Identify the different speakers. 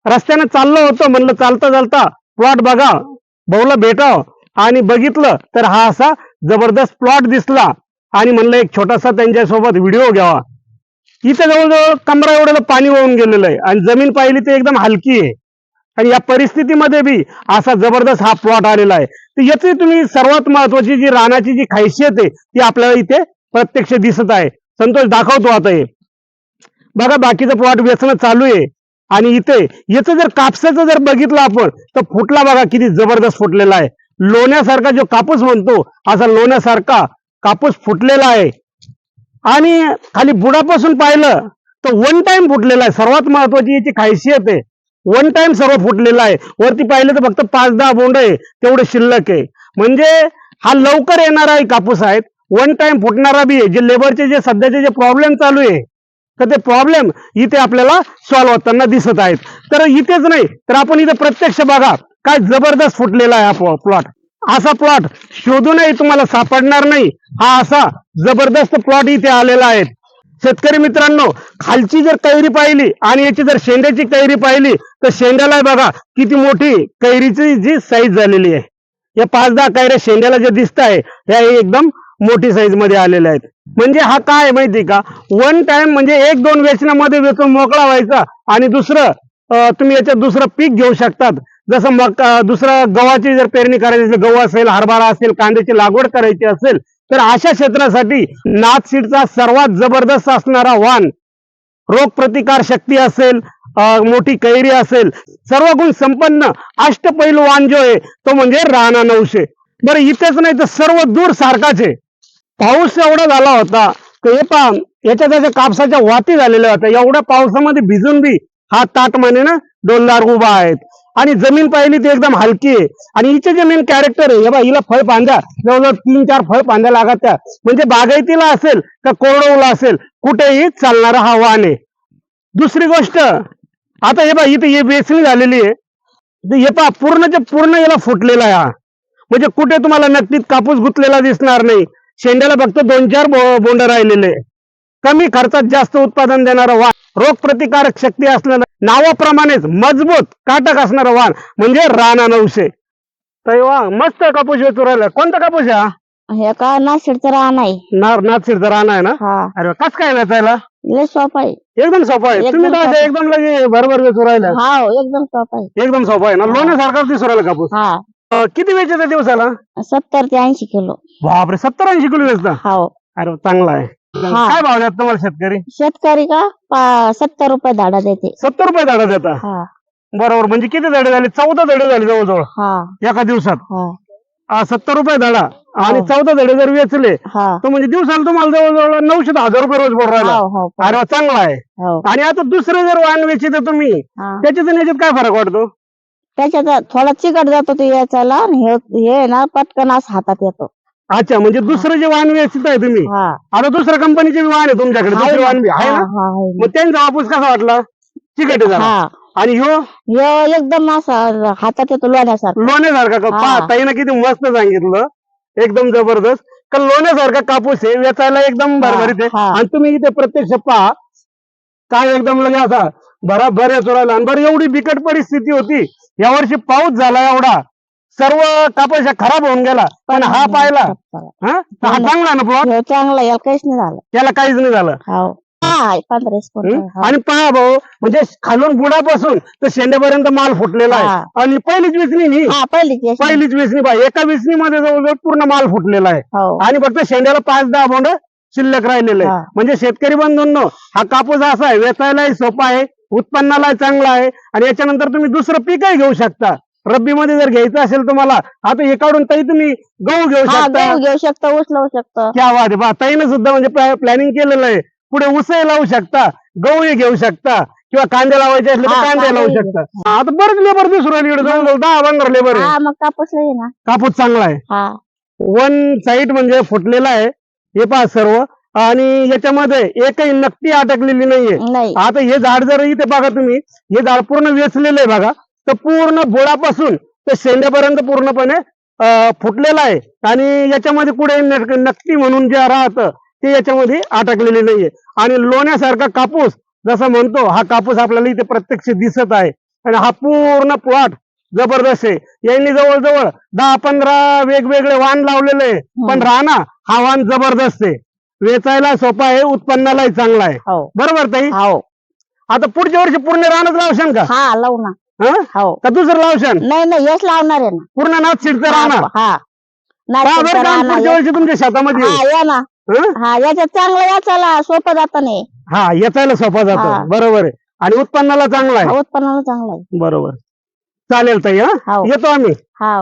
Speaker 1: रस्त्याने चाललो होतो, म्हणलं चालता चालता प्लॉट बघा, भाऊला भेटाव आणि बघितलं तर हा असा जबरदस्त प्लॉट दिसला आणि म्हणलं एक छोटासा त्यांच्यासोबत व्हिडिओ घ्यावा. इथे जवळजवळ कमरा एवढं पाणी वाहून गेलेलं आहे आणि जमीन पाहिली तर एकदम हलकी आहे आणि या परिस्थितीमध्ये बी असा जबरदस्त हा प्लॉट आलेला आहे. तर याची तुम्ही सर्वात महत्वाची जी रानाची जी खासियत आहे ती आपल्याला इथे प्रत्यक्ष दिसत आहे. संतोष दाखवतो आता हे बघा, बाकीचं प्लॉट वेचणं चालू आहे आणि इथे याचं जर कापसाचं जर बघितलं आपण तर फुटला बघा किती जबरदस्त फुटलेला आहे. लोण्यासारखा जो कापूस म्हणतो असा लोण्यासारखा कापूस फुटलेला आहे आणि खाली बुडापासून पाहिलं तर वन टाइम फुटलेला आहे. सर्वात महत्वाची याची खासियत आहे, वन टाइम सर्व फुटलेला आहे. वरती पाहिलं तर फक्त 5-10 बोंड आहे तेवढे शिल्लक आहे. म्हणजे हा लवकर येणारा कापूस आहे, वन टाइम फुटणारा बी आहे. जे लेबरचे जे सध्याचे जे प्रॉब्लेम चालू आहे तर ते प्रॉब्लेम इथे आपल्याला सॉल्व्ह होताना दिसत आहेत. तर इथेच नाही तर आपण इथे प्रत्यक्ष बघा काय जबरदस्त फुटलेला आहे हा प्लॉट. असा प्लॉट शोधूनही तुम्हाला सापडणार नाही, हा असा जबरदस्त प्लॉट इथे आलेला आहे. शेतकरी मित्रांनो, खालची जर कैरी पाहिली आणि याची जर शेंड्याची कैरी पाहिली तर शेंड्याला बघा किती मोठी कैरीची जी साईज झालेली आहे. या 5-10 कैऱ्या शेंड्याला जे दिसत आहे ह्या एकदम मोठी साईज मध्ये आलेल्या आहेत. म्हणजे हा काय माहिती का, वन टाइम म्हणजे 1-2 वेचण्यामध्ये वेचून मोकळा व्हायचा आणि दुसरं तुम्ही याच्यात दुसरं पीक घेऊ शकतात. जसं मग दुसरं गव्हाची जर पेरणी करायची असेल, गहू असेल, हरभरा असेल, कांद्याची लागवड करायची असेल तर अशा क्षेत्रासाठी नाथ सीडचा सर्वात जबरदस्त असणारा वाण, रोग प्रतिकार शक्ती असेल, मोठी कैरी असेल, सर्व गुण संपन्न अष्टपैलू वाण जो आहे तो म्हणजे राणा 900. बरं इथेच नाही तर सर्व दूर सारखाच आहे. पाऊस एवढा झाला होता की हे पहा याच्या त्याच्या कापसाच्या वाती झालेल्या होत्या. एवढ्या पावसामध्ये भिजून बी हा ताटमानेनं डोलदार उभा आहेत आणि जमीन पाहिली ती एकदम हलकी आहे. आणि हिचे जे मेन कॅरेक्टर आहे, हे बघा हिला फळ पांद्या जवळजवळ 3-4 फळ पांद्या लागत त्या. म्हणजे बागायतीला असेल का कोरडवला असेल कुठेही चालणारा हा वाण आहे. दुसरी गोष्ट आता हे बघा इथे हे वेचणी झालेली आहे, हे पहा पूर्णच्या पूर्ण याला फुटलेला आहे हा. म्हणजे कुठे तुम्हाला नक्कीच कापूस गुतलेला दिसणार नाही. शेंड्याला फक्त 2-4 बोंड राहिलेले. कमी खर्चात जास्त उत्पादन देणारं वाण, रोग प्रतिकारक शक्ती असलेलं, नावाप्रमाणेच मजबूत काटक असणारं वाण म्हणजे राणा 900. तर वा मस्त कापूस वेचू राहिला. कोणता कापूस आहे हा?
Speaker 2: हे का नाशिकचं रान आहे.
Speaker 1: नाथशीरचा राणा आहे ना?
Speaker 2: हा
Speaker 1: अरे कस काय वेचायला?
Speaker 2: लय सोपा आहे.
Speaker 1: एकदम सोपा आहे. तुम्ही तर असे एकदम लगे भरभर वेचू राहिला.
Speaker 2: हा एकदम सोपा आहे.
Speaker 1: एकदम सोपा आहे ना, लोण्यासारखाच दिसू राहिला कापूस.
Speaker 2: हा
Speaker 1: किती वेचायचा दिवसाला?
Speaker 2: 70 ते 80 किलो.
Speaker 1: बापरे, 70-80 किलो वेचता?
Speaker 2: हो
Speaker 1: अरे चांगला आहे. काय भाव देतात तुम्हाला शेतकरी?
Speaker 2: शेतकरी का 70 रुपये धाडा देते.
Speaker 1: 70 रुपये झाडा देता?
Speaker 2: हा
Speaker 1: बरोबर. म्हणजे किती धडे झाले? 14 धडे झाले जवळजवळ
Speaker 2: हा
Speaker 1: एका दिवसात.
Speaker 2: हा
Speaker 1: 70 रुपये धडा आणि 14 धडे जर वेचले
Speaker 2: हा
Speaker 1: तर म्हणजे दिवसाला तुम्हाला जवळजवळ 900 ते 1000 रुपये रोज पडून राहिला.
Speaker 2: हो
Speaker 1: अरे वा, चांगला आहे.
Speaker 2: हो
Speaker 1: आणि आता दुसरं जर वाण वेचित तुम्ही
Speaker 2: हा.
Speaker 1: त्याच्यात आणि याच्यात काय फरक वाटतो?
Speaker 2: त्याच्यात थोडा चिकट जातो तो याच्याला आणि हे ना पटकन असं हातात येतो.
Speaker 1: अच्छा, म्हणजे दुसरं जे वाण वेचत आहे तुम्ही,
Speaker 2: हा
Speaker 1: आता दुसऱ्या कंपनीचे वाण आहे तुमच्याकडे, दुसरे वाण बी आहे
Speaker 2: हा,
Speaker 1: ना?
Speaker 2: हा, आहे
Speaker 1: मग त्यांचा वापूस कसा वाटला? चिकट आहे जरा.
Speaker 2: हा.
Speaker 1: आणि ह्यो
Speaker 2: हे एकदम असं हातात येतो लोण्यासारखं.
Speaker 1: लोण्यासारखा का?
Speaker 2: हा.
Speaker 1: पहा ताईनं किती मस्त सांगितलं, एकदम जबरदस्त. का लोण्यासारखा कापूस आहे, वेचायला एकदम भरभरीत आहे.
Speaker 2: हा.
Speaker 1: आणि तुम्ही इथे प्रत्यक्ष पहा काय एकदम लगे असा बराबर येतो राहिला. आणि बरं एवढी बिकट परिस्थिती होती, यावर्षी पाऊस झाला एवढा, सर्व कापूस खराब होऊन गेला. पण हा पाहिला हा चांगला ना प्लॉट,
Speaker 2: हे चांगला, याला काहीच नाही झालं.
Speaker 1: त्याला काहीच नाही झालं.
Speaker 2: हो 15
Speaker 1: आणि पहा भाऊ, म्हणजे खालून बुडापासून तर शेंड्यापर्यंत माल फुटलेला आहे.
Speaker 2: हा.
Speaker 1: आणि पहिलीच वेचणी ही पहिलीच वेचणी पहा, एका वेचणीमध्ये जवळजवळ पूर्ण माल फुटलेला आहे.
Speaker 2: हो
Speaker 1: आणि फक्त शेंड्याला 5-10 बोंड शिल्लक राहिलेले आहे.
Speaker 2: हा.
Speaker 1: म्हणजे शेतकरी बंधूंनो, हा कापूस असा आहे, वेचायलाही सोपा आहे, उत्पन्नाला चांगला आहे आणि याच्यानंतर तुम्ही दुसरं पीकही घेऊ शकता. रब्बी मध्ये जर घ्यायचं असेल तुम्हाला, आता हे काढून ताई तुम्ही गहू घेऊ
Speaker 2: हा,
Speaker 1: शकता.
Speaker 2: गहू घेऊ शकतो, ऊस लावू शकतो.
Speaker 1: क्या वाद आहे. ताईनं सुद्धा म्हणजे प्लॅनिंग केलेलं आहे. पुढे ऊसही लावू शकता, गहूही घेऊ शकता किंवा कांदे लावायचे असले तर
Speaker 2: हा,
Speaker 1: कांदे लावू
Speaker 2: कांदे
Speaker 1: शकता. आता बरेच लेबर दिसू राहिले इकडे, जवळजवळ 10-15 लेबर आहे.
Speaker 2: हा मग कापूस आहे ना.
Speaker 1: कापूस चांगला आहे.
Speaker 2: हा
Speaker 1: वन साईड म्हणजे फुटलेला आहे हे पहा सर्व. आणि याच्यामध्ये एकही नक्की अटकलेली नाहीये.
Speaker 2: नाही
Speaker 1: आता हे झाड जर इथे बघा तुम्ही, हे झाड पूर्ण वेचलेलं आहे बघा. तर पूर्ण बुडापासून तर शेंड्यापर्यंत पूर्णपणे फुटलेला आहे. आणि याच्यामध्ये कुठे नक्की म्हणून जे राहतं ते याच्यामध्ये अटकलेले नाहीये. आणि लोण्यासारखा कापूस जसं म्हणतो, हा कापूस आपल्याला इथे प्रत्यक्ष दिसत आहे. आणि हा पूर्ण प्लॉट जबरदस्त आहे. यांनी जवळजवळ 10-15 वेगवेगळे वाण लावलेले आहे. पण राणा हा वाण जबरदस्त आहे, वेचायला सोपा आहे, उत्पन्नालाही चांगला आहे.
Speaker 2: हो
Speaker 1: बरोबर ताई?
Speaker 2: हो
Speaker 1: आता पुढच्या वर्षी पूर्ण रानच लावशान का?
Speaker 2: हा लावू ना.
Speaker 1: हं?
Speaker 2: हो
Speaker 1: का दुसरं लावशान?
Speaker 2: नाही हेच लावणार आहे ना.
Speaker 1: पूर्ण नाथ सीडचं राहणार.
Speaker 2: हा
Speaker 1: पहा
Speaker 2: नाही
Speaker 1: बरं का,
Speaker 2: राहणार.
Speaker 1: पुढच्या वर्षी तुमच्या शेतामध्ये
Speaker 2: हा या ना.
Speaker 1: हं?
Speaker 2: हा याच्यात चांगलं याचाला सोपं जात नाही.
Speaker 1: हा येचायला सोपा जातो.
Speaker 2: हा.
Speaker 1: बरोबर आहे, आणि उत्पन्नाला चांगला आहे.
Speaker 2: उत्पन्नाला चांगलं आहे.
Speaker 1: बरोबर. चालेल ताई, हा
Speaker 2: हो
Speaker 1: येतो आम्ही.
Speaker 2: हा